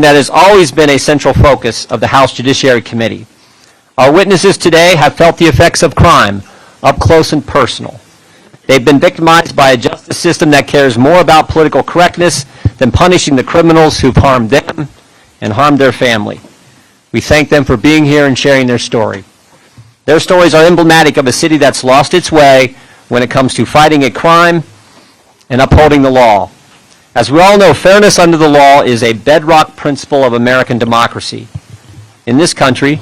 that has always been a central focus of the House Judiciary Committee. Our witnesses today have felt the effects of crime up close and personal. They've been victimized by a justice system that cares more about political correctness than punishing the criminals who've harmed them and harmed their family. We thank them for being here and sharing their story. Their stories are emblematic of a city that's lost its way when it comes to fighting a crime and upholding the law. As we all know, fairness under the law is a bedrock principle of American democracy. In this country,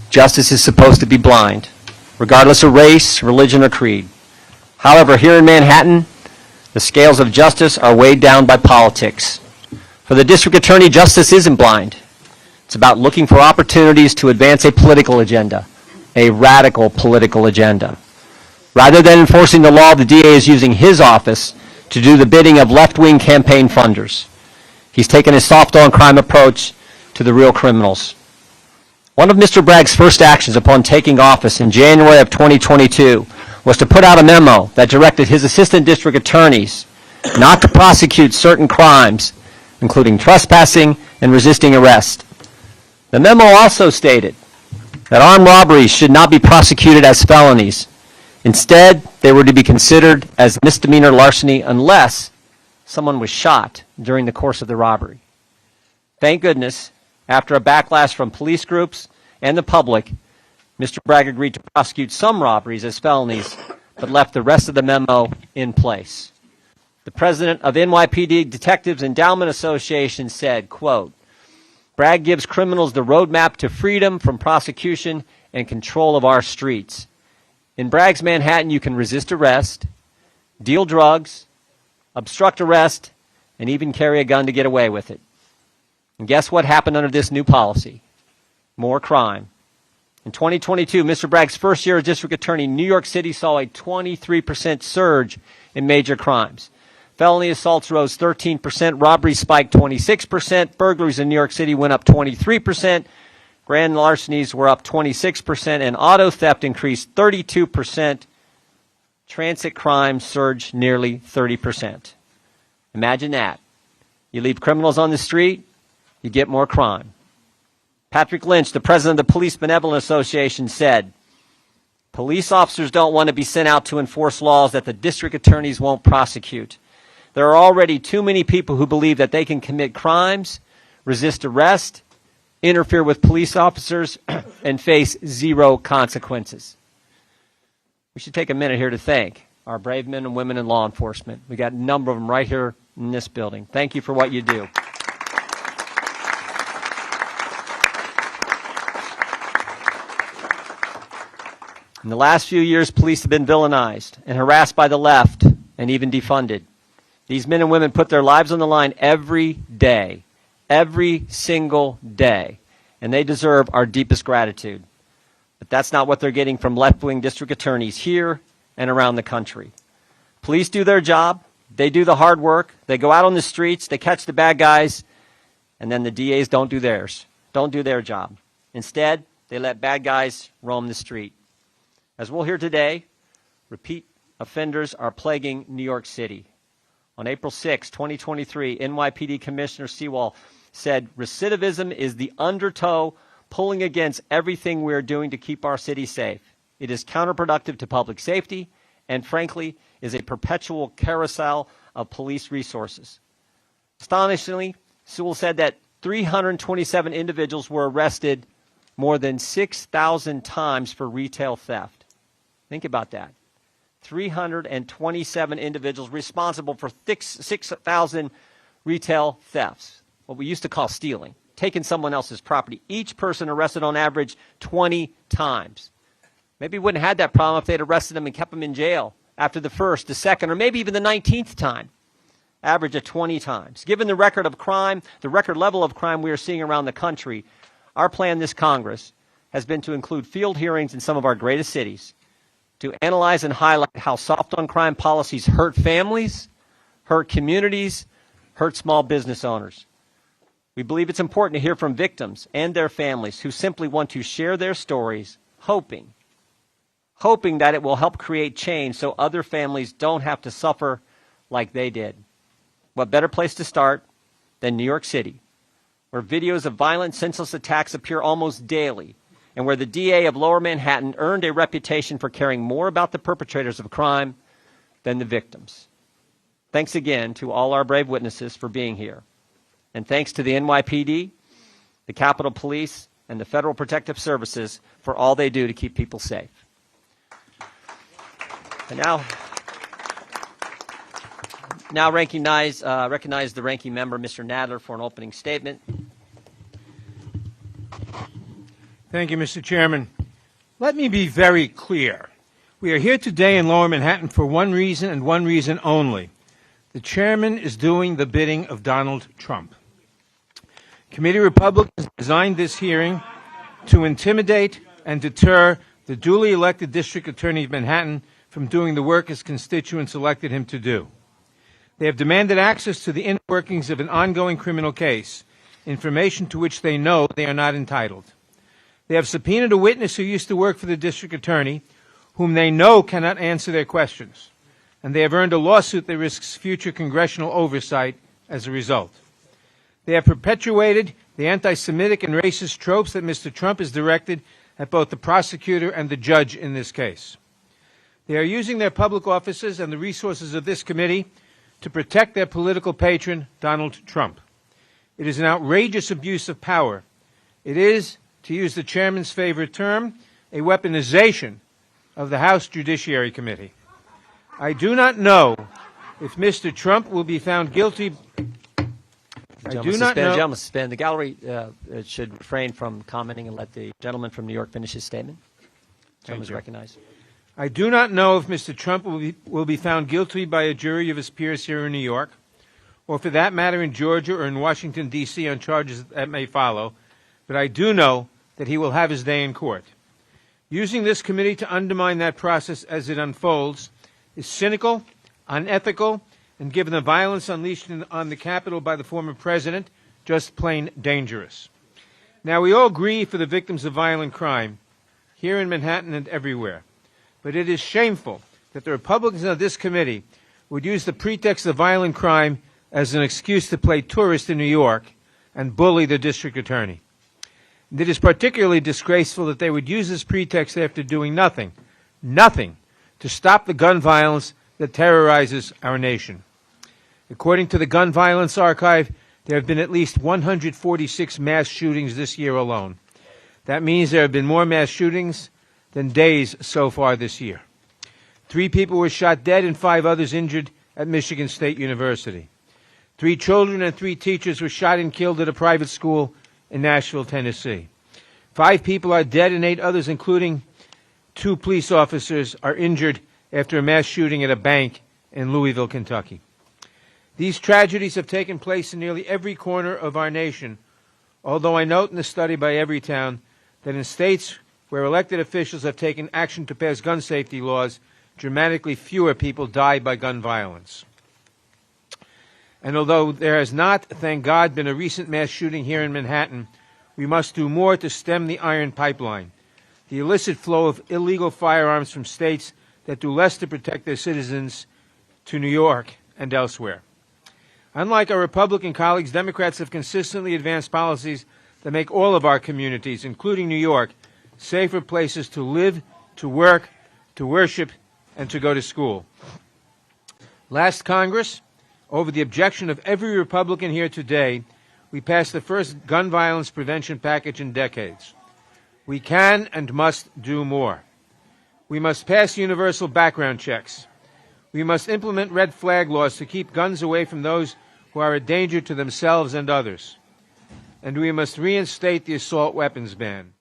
justice is supposed to be blind, regardless of race, religion, or creed. However, here in Manhattan, the scales of justice are weighed down by politics. For the district attorney, justice isn't blind. It's about looking for opportunities to advance a political agenda, a radical political agenda. Rather than enforcing the law, the DA is using his office to do the bidding of left-wing campaign funders. He's taken a soft-on-crime approach to the real criminals. One of Mr. Bragg's first actions upon taking office in January of 2022 was to put out a memo that directed his assistant district attorneys not to prosecute certain crimes, including trespassing and resisting arrest. The memo also stated that armed robberies should not be prosecuted as felonies. Instead, they were to be considered as misdemeanor larceny unless someone was shot during the course of the robbery. Thank goodness, after a backlash from police groups and the public, Mr. Bragg agreed to prosecute some robberies as felonies, but left the rest of the memo in place. The president of NYPD Detectives Endowment Association said, quote, "Bragg gives criminals the roadmap to freedom from prosecution and control of our streets. In Bragg's Manhattan, you can resist arrest, deal drugs, obstruct arrest, and even carry a gun to get away with it." And guess what happened under this new policy? More crime. In 2022, Mr. Bragg's first year as district attorney, New York City saw a 23% surge in major crimes. Felony assaults rose 13%, robberies spiked 26%, burglaries in New York City went up 23%, grand larcenies were up 26%, and auto theft increased 32%. Transit crime surged nearly 30%. Imagine that. You leave criminals on the street, you get more crime. Patrick Lynch, the president of the Police Benevolent Association, said, "Police officers don't want to be sent out to enforce laws that the district attorneys won't prosecute. There are already too many people who believe that they can commit crimes, resist arrest, interfere with police officers, and face zero consequences." We should take a minute here to thank our brave men and women in law enforcement. We got a number of them right here in this building. Thank you for what you do. In the last few years, police have been villainized and harassed by the left and even defunded. These men and women put their lives on the line every day, every single day, and they deserve our deepest gratitude. But that's not what they're getting from left-wing district attorneys here and around the country. Police do their job. They do the hard work. They go out on the streets. They catch the bad guys. And then the DAs don't do theirs, don't do their job. Instead, they let bad guys roam the street. As we'll hear today, repeat offenders are plaguing New York City. On April 6, 2023, NYPD Commissioner Sewell said, "Recidivism is the undertow pulling against everything we are doing to keep our city safe. It is counterproductive to public safety and, frankly, is a perpetual carousel of police resources." Astonishingly, Sewell said that 327 individuals were arrested more than 6,000 times for retail theft. Think about that. 327 individuals responsible for 6,000 retail thefts, what we used to call stealing, taking someone else's property. Each person arrested on average 20 times. Maybe we wouldn't have had that problem if they'd arrested them and kept them in jail after the first, the second, or maybe even the 19th time. Average of 20 times. Given the record of crime, the record level of crime we are seeing around the country, our plan this Congress has been to include field hearings in some of our greatest cities to analyze and highlight how soft-on-crime policies hurt families, hurt communities, hurt small business owners. We believe it's important to hear from victims and their families who simply want to share their stories, hoping that it will help create change so other families don't have to suffer like they did. What better place to start than New York City, where videos of violent, senseless attacks appear almost daily, and where the DA of Lower Manhattan earned a reputation for caring more about the perpetrators of crime than the victims. Thanks again to all our brave witnesses for being here. And thanks to the NYPD, the Capitol Police, and the Federal Protective Services for all they do to keep people safe. And now recognize the ranking member, Mr. Nadler, for an opening statement. Thank you, Mr. Chairman. Let me be very clear. We are here today in Lower Manhattan for one reason and one reason only. The chairman is doing the bidding of Donald Trump. Committee Republicans designed this hearing to intimidate and deter the duly elected District Attorney of Manhattan from doing the work his constituents elected him to do. They have demanded access to the inner workings of an ongoing criminal case, information to which they know they are not entitled. They have subpoenaed a witness who used to work for the District Attorney, whom they know cannot answer their questions, and they have earned a lawsuit that risks future congressional oversight as a result. They have perpetuated the anti-Semitic and racist tropes that Mr. Trump has directed at both the prosecutor and the judge in this case. They are using their public offices and the resources of this committee to protect their political patron, Donald Trump. It is an outrageous abuse of power. It is, to use the chairman's favorite term, a weaponization of the House Judiciary Committee. I do not know if Mr. Trump will be found guilty. Gentlemen, suspend. The gallery should refrain from commenting and let the gentleman from New York finish his statement. Gentleman is recognized. I do not know if Mr. Trump will be found guilty by a jury of his peers here in New York, or for that matter in Georgia or in Washington, D.C. on charges that may follow, but I do know that he will have his day in court. Using this committee to undermine that process as it unfolds is cynical, unethical, and given the violence unleashed on the Capitol by the former president, just plain dangerous. Now, we all grieve for the victims of violent crime, here in Manhattan and everywhere. But it is shameful that the Republicans of this committee would use the pretext of violent crime as an excuse to play tourist in New York and bully the district attorney. And it is particularly disgraceful that they would use this pretext after doing nothing to stop the gun violence that terrorizes our nation. According to the Gun Violence Archive, there have been at least 146 mass shootings this year alone. That means there have been more mass shootings than days so far this year. 3 people were shot dead and 5 others injured at Michigan State University. 3 children and 3 teachers were shot and killed at a private school in Nashville, Tennessee. 5 people are dead and 8 others, including 2 police officers, are injured after a mass shooting at a bank in Louisville, Kentucky. These tragedies have taken place in nearly every corner of our nation, although I note in the study by Everytown that in states where elected officials have taken action to pass gun safety laws, dramatically fewer people die by gun violence. And although there has not, thank God, been a recent mass shooting here in Manhattan, we must do more to stem the iron pipeline, the illicit flow of illegal firearms from states that do less to protect their citizens to New York and elsewhere. Unlike our Republican colleagues, Democrats have consistently advanced policies that make all of our communities, including New York, safer places to live, to work, to worship, and to go to school. Last Congress, over the objection of every Republican here today, we passed the first gun violence prevention package in decades. We can and must do more. We must pass universal background checks. We must implement red flag laws to keep guns away from those who are a danger to themselves and others. And we must reinstate the assault weapons ban.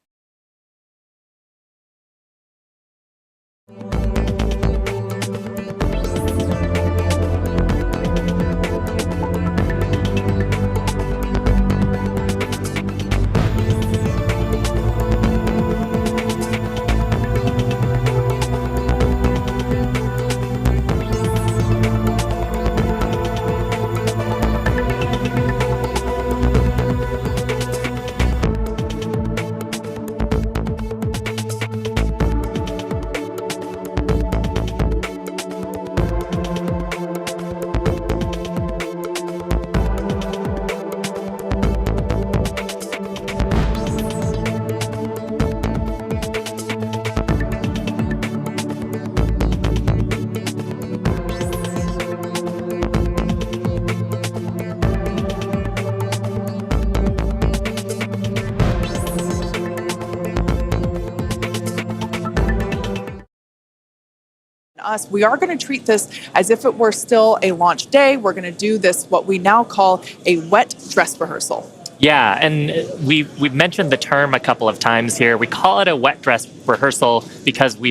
us, we are going to treat this as if it were still a launch day. We're going to do this, what we now call a wet dress rehearsal. Yeah, and we've mentioned the term a couple of times here. We call it a wet dress rehearsal because we